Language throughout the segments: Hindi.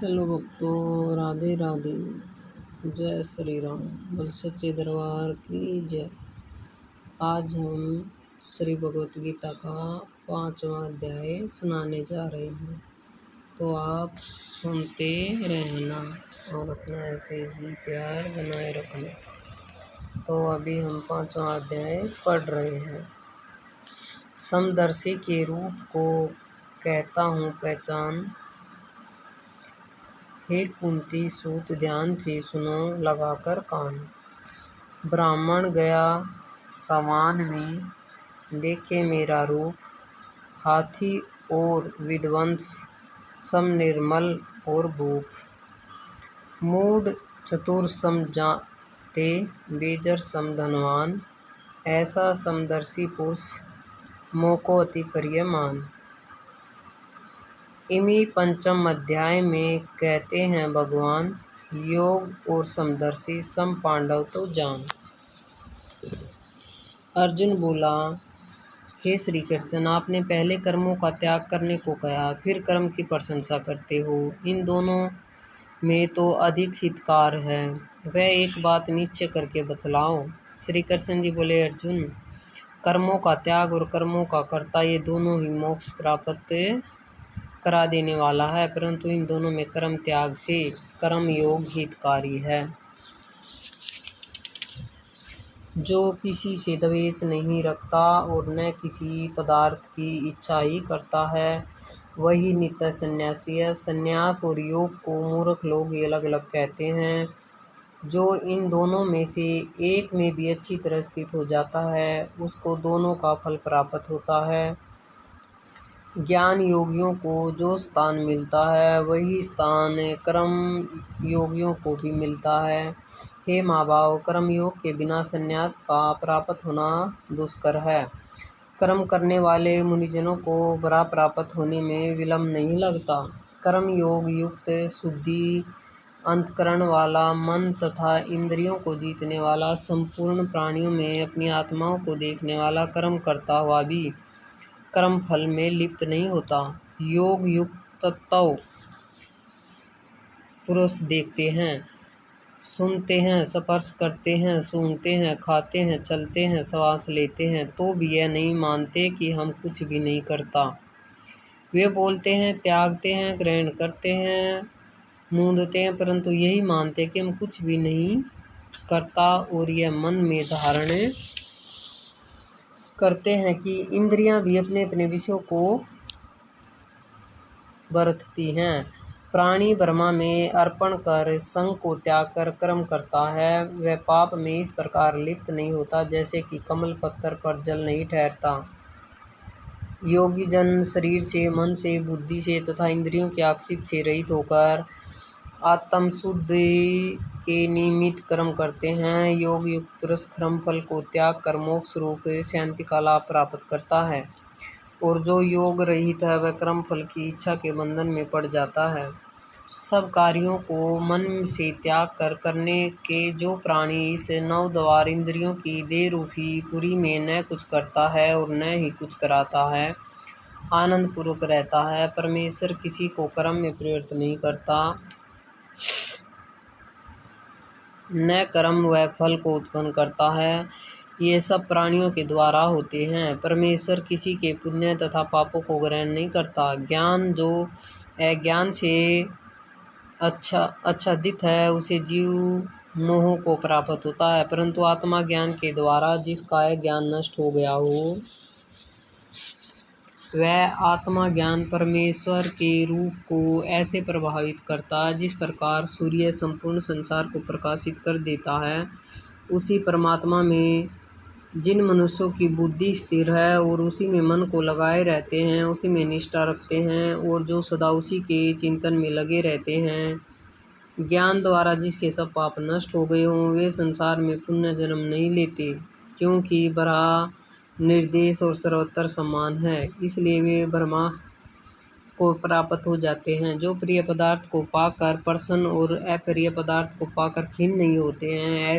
हेलो भक्तों, राधे राधे। जय श्री राम। बोल सच्चे दरबार की जय। आज हम श्री भगवत गीता का 5वां अध्याय सुनाने जा रहे हैं, तो आप सुनते रहना और अपना ऐसे ही प्यार बनाए रखना। तो अभी हम 5वां अध्याय पढ़ रहे हैं। समदर्शी के रूप को कहता हूँ पहचान, हे कुंती सूत ध्यान से सुनो लगाकर कान। ब्राह्मण गया समान में देखे मेरा रूप, हाथी और विध्वंस सम निर्मल और भूप। मूढ़ चतुर सम जाते बेजर सम धनवान, ऐसा समदर्शी पुरुष मोको अति प्रिय मान। इमी 5म अध्याय में कहते हैं भगवान, योग और समदर्शी सम पांडव तो जान। अर्जुन बोला, हे श्री कृष्ण, आपने पहले कर्मों का त्याग करने को कहा, फिर कर्म की प्रशंसा करते हो। इन दोनों में तो अधिक हितकार है, वह एक बात निश्चय करके बतलाओ। श्री कृष्ण जी बोले, अर्जुन, कर्मों का त्याग और कर्मों का कर्ता ये दोनों ही मोक्ष प्राप्त करा देने वाला है, परंतु इन दोनों में कर्म त्याग से कर्म योग हितकारी है। जो किसी से द्वेष नहीं रखता और न किसी पदार्थ की इच्छा ही करता है, वही नित्य सन्यासी है। सन्यास और योग को मूर्ख लोग अलग अलग कहते हैं। जो इन दोनों में से एक में भी अच्छी तरह स्थित हो जाता है, उसको दोनों का फल प्राप्त होता है। ज्ञान योगियों को जो स्थान मिलता है, वही स्थान कर्म योगियों को भी मिलता है। हे महाभाव, कर्म योग के बिना संन्यास का प्राप्त होना दुष्कर है। कर्म करने वाले मुनिजनों को बड़ा प्राप्त होने में विलंब नहीं लगता। कर्म योग युक्त शुद्धि अंतकरण वाला मन तथा इंद्रियों को जीतने वाला, संपूर्ण प्राणियों में अपनी आत्माओं को देखने वाला कर्म करता हुआ भी कर्म फल में लिप्त नहीं होता। योग युक्त तत्व पुरुष देखते हैं, सुनते हैं, स्पर्श करते हैं, सूंघते हैं, खाते हैं, चलते हैं, श्वास लेते हैं, तो भी यह नहीं मानते कि हम कुछ भी नहीं करता। वे बोलते हैं, त्यागते हैं, ग्रहण करते हैं, मूंदते हैं, परंतु यही मानते कि हम कुछ भी नहीं करता। और यह मन में धारण करते हैं कि इंद्रियां भी अपने अपने विषयों को बरतती हैं। प्राणी ब्रह्मा में अर्पण कर संग को त्याग कर कर्म करता है, वह पाप में इस प्रकार लिप्त नहीं होता जैसे कि कमल पत्थर पर जल नहीं ठहरता। योगी जन शरीर से, मन से, बुद्धि से तथा इंद्रियों के आक्षेप से रहित होकर आत्म शुद्धि के निमित्त कर्म करते हैं। योग युक्त पुरुष कर्म फल को त्याग कर मोक्ष रूप शांति का लाभ प्राप्त करता है, और जो योग रहित है वह कर्म फल की इच्छा के बंधन में पड़ जाता है। सब कार्यों को मन से त्याग कर करने के जो प्राणी इस नवद्वार इंद्रियों की देह रूपी पुरी में न कुछ करता है और न ही कुछ कराता है, आनंद पूर्वक रहता है। परमेश्वर किसी को कर्म में प्रवृत्त नहीं करता, न कर्म व फल को उत्पन्न करता है। ये सब प्राणियों के द्वारा होते हैं। परमेश्वर किसी के पुण्य तथा पापों को ग्रहण नहीं करता। ज्ञान जो अज्ञान से आच्छादित है, उसे जीव मोह को प्राप्त होता है, परंतु आत्मा ज्ञान के द्वारा जिसका ज्ञान नष्ट हो गया हो, वह आत्मा ज्ञान परमेश्वर के रूप को ऐसे प्रभावित करता है जिस प्रकार सूर्य संपूर्ण संसार को प्रकाशित कर देता है। उसी परमात्मा में जिन मनुष्यों की बुद्धि स्थिर है और उसी में मन को लगाए रहते हैं, उसी में निष्ठा रखते हैं और जो सदा उसी के चिंतन में लगे रहते हैं, ज्ञान द्वारा जिसके सब पाप नष्ट हो गए हों, वे संसार में पुण्य जन्म नहीं लेते, क्योंकि ब्रह्मा निर्देश और सर्वत्र समान है, इसलिए वे ब्रह्मा को प्राप्त हो जाते हैं। जो प्रिय पदार्थ को पाकर प्रसन्न और अप्रिय पदार्थ को पाकर खीन नहीं होते हैं,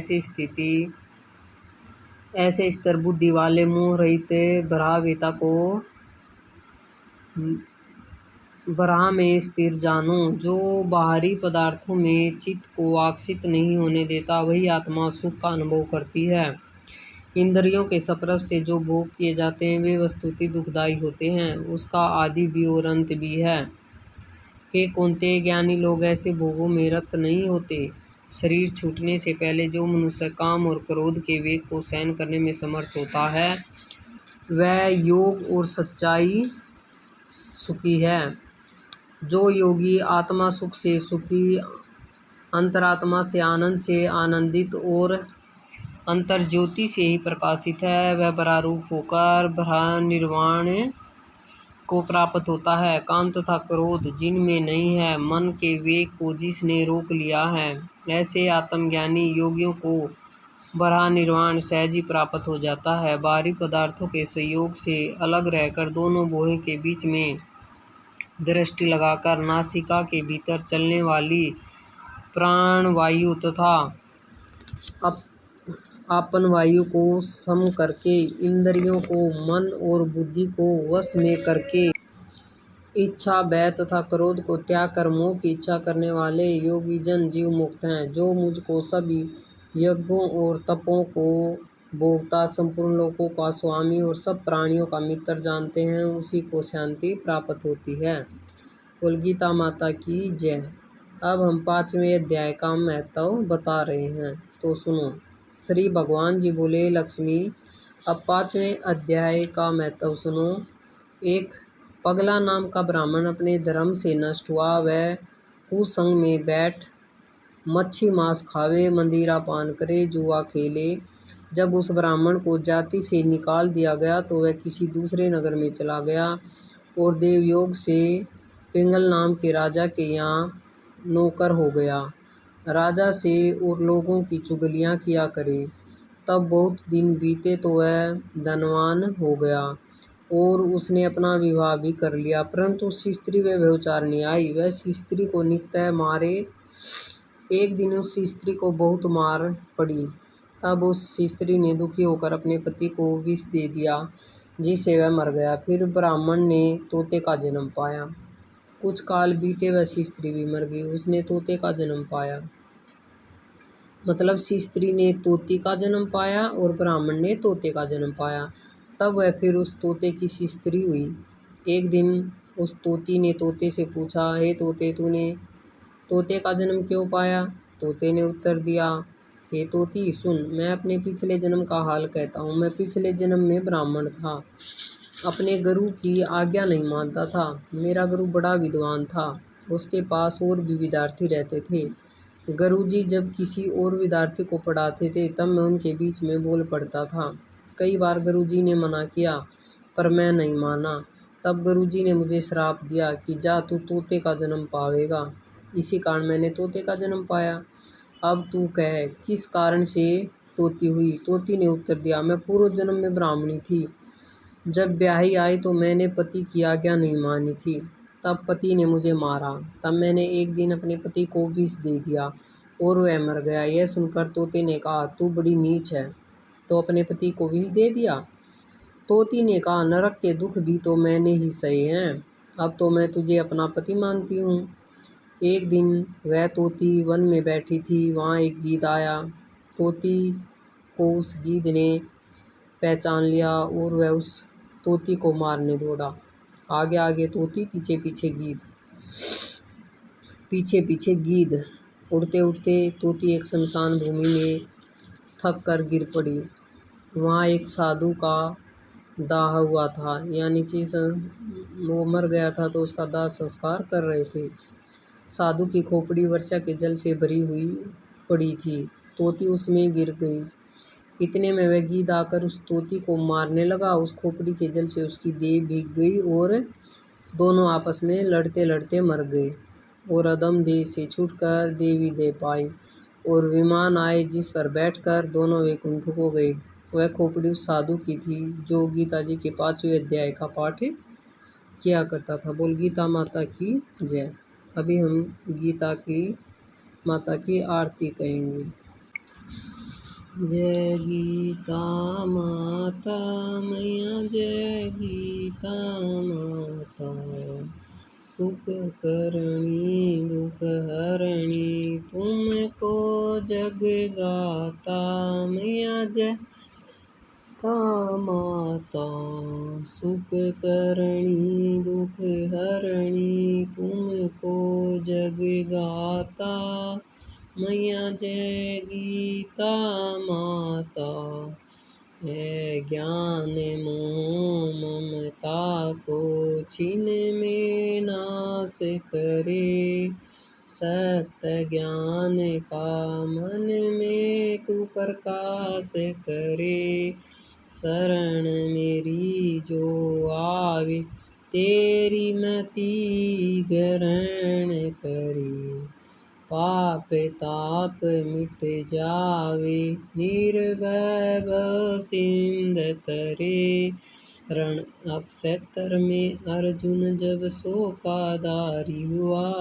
ऐसे स्थिर बुद्धि वाले मोह रहित ब्रह्मवेता को बराह में स्थिर जानो। जो बाहरी पदार्थों में चित्त को आकर्षित नहीं होने देता, वही आत्मा सुख का अनुभव करती है। इंद्रियों के स्पर्श से जो भोग किए जाते हैं वे वस्तुतः दुखदायी होते हैं, उसका आदि भी और अंत भी है। हे कौन्तेय, ज्ञानी लोग ऐसे भोगों में रत नहीं होते। शरीर छूटने से पहले जो मनुष्य काम और क्रोध के वेग को सहन करने में समर्थ होता है, वह योग और सच्चाई सुखी है। जो योगी आत्मा सुख से सुखी, अंतरात्मा से आनंद से आनंदित और अंतर्ज्योति से ही प्रकाशित है, वह बरारूप होकर ब्रह्म निर्वाण को प्राप्त होता है। काम तथा क्रोध जिनमें नहीं है, मन के वेग को जिसने रोक लिया है, ऐसे आत्मज्ञानी योगियों को ब्रह्म निर्वाण सहज ही प्राप्त हो जाता है। बाहरी पदार्थों के संयोग से अलग रहकर दोनों भौहें के बीच में दृष्टि लगाकर नासिका के भीतर चलने वाली प्राणवायु तथा आपन वायु को सम करके, इंद्रियों को मन और बुद्धि को वश में करके, इच्छा भय तथा क्रोध को त्याग कर मोह की इच्छा करने वाले योगी जन जीव मुक्त हैं। जो मुझको सभी यज्ञों और तपों को भोगता, संपूर्ण लोकों का स्वामी और सब प्राणियों का मित्र जानते हैं, उसी को शांति प्राप्त होती है। बोल गीता माता की जय। अब हम 5वें अध्याय का महत्व बता रहे हैं, तो सुनो। श्री भगवान जी बोले, लक्ष्मी, अब 5वें अध्याय का महत्व सुनो। एक पगला नाम का ब्राह्मण अपने धर्म से नष्ट हुआ। वह कुसंग में बैठ मच्छी मांस खावे, मंदिरा पान करे, जुआ खेले। जब उस ब्राह्मण को जाति से निकाल दिया गया तो वह किसी दूसरे नगर में चला गया और देवयोग से पिंगल नाम के राजा के यहाँ नौकर हो गया। राजा से और लोगों की चुगलियाँ किया करे। तब बहुत दिन बीते तो वह धनवान हो गया और उसने अपना विवाह भी कर लिया, परंतु उस स्त्री में व्यभिचारिणी आई। वह स्त्री को नित्य मारे। एक दिन उस स्त्री को बहुत मार पड़ी। तब उस स्त्री ने दुखी होकर अपने पति को विष दे दिया, जिससे वह मर गया। फिर ब्राह्मण ने तोते का जन्म पाया। कुछ काल बीते वह स्त्री भी मर गई। उसने तोते का जन्म पाया, मतलब स्त्री ने तोती का जन्म पाया और ब्राह्मण ने तोते का जन्म पाया। तब वह फिर उस तोते की स्त्री हुई। एक दिन उस तोती ने तोते से पूछा, हे तोते, तूने तोते का जन्म क्यों पाया? तोते ने उत्तर दिया, हे तोती सुन, मैं अपने पिछले जन्म का हाल कहता हूँ। मैं पिछले जन्म में ब्राह्मण था, अपने गुरु की आज्ञा नहीं मानता था। मेरा गुरु बड़ा विद्वान था, उसके पास और भी विद्यार्थी रहते थे। गुरुजी जब किसी और विद्यार्थी को पढ़ाते थे तब मैं उनके बीच में बोल पड़ता था। कई बार गुरुजी ने मना किया पर मैं नहीं माना। तब गुरुजी ने मुझे श्राप दिया कि जा, तू तोते का जन्म पावेगा। इसी कारण मैंने तोते का जन्म पाया। अब तू कह, किस कारण से तोती हुई? तोती ने उत्तर दिया, मैं पूर्व जन्म में ब्राह्मणी थी। जब ब्याही आई तो मैंने पति की आज्ञा नहीं मानी थी, तब पति ने मुझे मारा। तब मैंने एक दिन अपने पति को विष दे दिया और वह मर गया। यह सुनकर तोते ने कहा, तू बड़ी नीच है, तो अपने पति को विष दे दिया। तोती ने कहा, नरक के दुख भी तो मैंने ही सहे हैं, अब तो मैं तुझे अपना पति मानती हूँ। एक दिन वह तोती वन में बैठी थी, वहाँ एक गीद आया। तोती को उस गीद ने पहचान लिया और वह उस तोती को मारने दौड़ा। आगे आगे तोती, पीछे पीछे गीद, पीछे पीछे गीद। उड़ते उड़ते तोती एक शमशान भूमि में थक कर गिर पड़ी। वहाँ एक साधु का दाह हुआ था, यानी कि वो मर गया था तो उसका दाह संस्कार कर रहे थे। साधु की खोपड़ी वर्षा के जल से भरी हुई पड़ी थी। तोती उसमें गिर गई। इतने में वह गीद आकर उस तोती को मारने लगा। उस खोपड़ी के जल से उसकी देह भीग गई और दोनों आपस में लड़ते लड़ते मर गए और अदम देह से छूटकर देवी दे पाई और विमान आए जिस पर बैठकर दोनों वैकुंठ को गए। वह खोपड़ी उस साधु की थी जो गीता जी के 5वें अध्याय का पाठ किया करता था। बोल गीता माता की जय। अभी हम गीता की माता की आरती कहेंगे। जय गीता माता मैया, जय गीता माता, सुख करणी दुख हरणी तुमको जग गाता मैया जय माता। सुख करणी दुख हरणी तुमको जग गाता मैया जय गीता माता। है ज्ञान मोह ममता को छीन में नाश करे, सत्य ज्ञान का मन में तू प्रकाश करे। शरण मेरी जो आवे तेरी मति ग्रहण करे, पाप ताप मिट जावे निर्भय सिंध तरे। रण अक्षेत्र में अर्जुन जब शोकाधारी हुआ,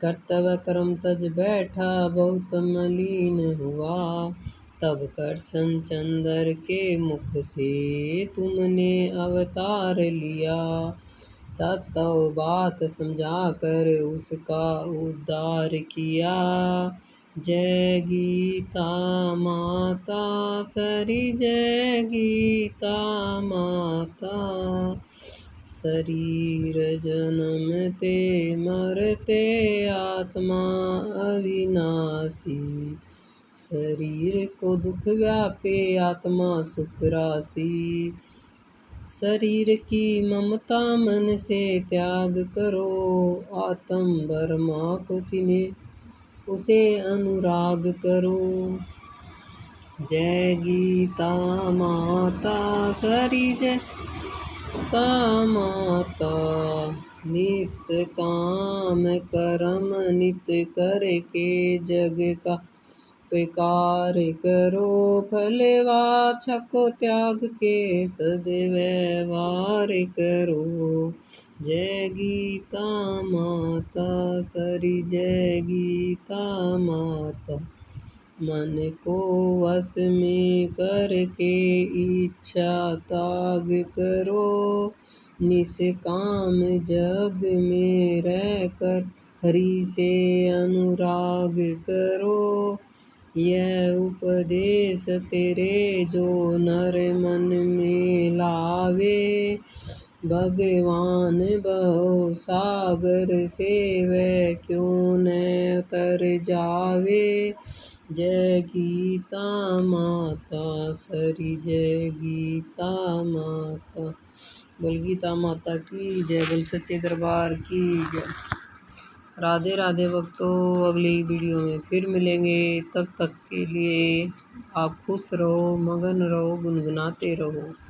कर्तव्य कर्म तज बैठा बहुत मलिन हुआ। तब कृष्ण चंद्र के मुख से तुमने अवतार लिया, तत्व बात समझा कर उसका उद्धार किया। जय गीता माता सरी जय गीता माता। शरीर जन्मते मरते आत्मा अविनाशी, शरीर को दुख व्यापे आत्मा सुख राशि। शरीर की ममता मन से त्याग करो, आत्म ब्रह्मा को चिन्हे उसे अनुराग करो। जय गीता माता सरी जय गीता माता। निष्काम कर्म नित करके जग का बेकार करो, फल वाछा को त्याग के सद्व्यवहार करो। जय गीता माता सरी जय गीता माता। मन को वश में करके इच्छा त्याग करो, निष्काम जग में रहकर हरि से अनुराग करो। यह उपदेश तेरे जो नर मन में लावे, भगवान बहु सागर से वह क्यों न तर जावे। जय गीता माता सरी जय गीता माता। बोल गीता माता की जय, बोल सच्चे दरबार की जय। राधे राधे भक्तों, अगली वीडियो में फिर मिलेंगे। तब तक के लिए आप खुश रहो, मगन रहो, गुनगुनाते रहो।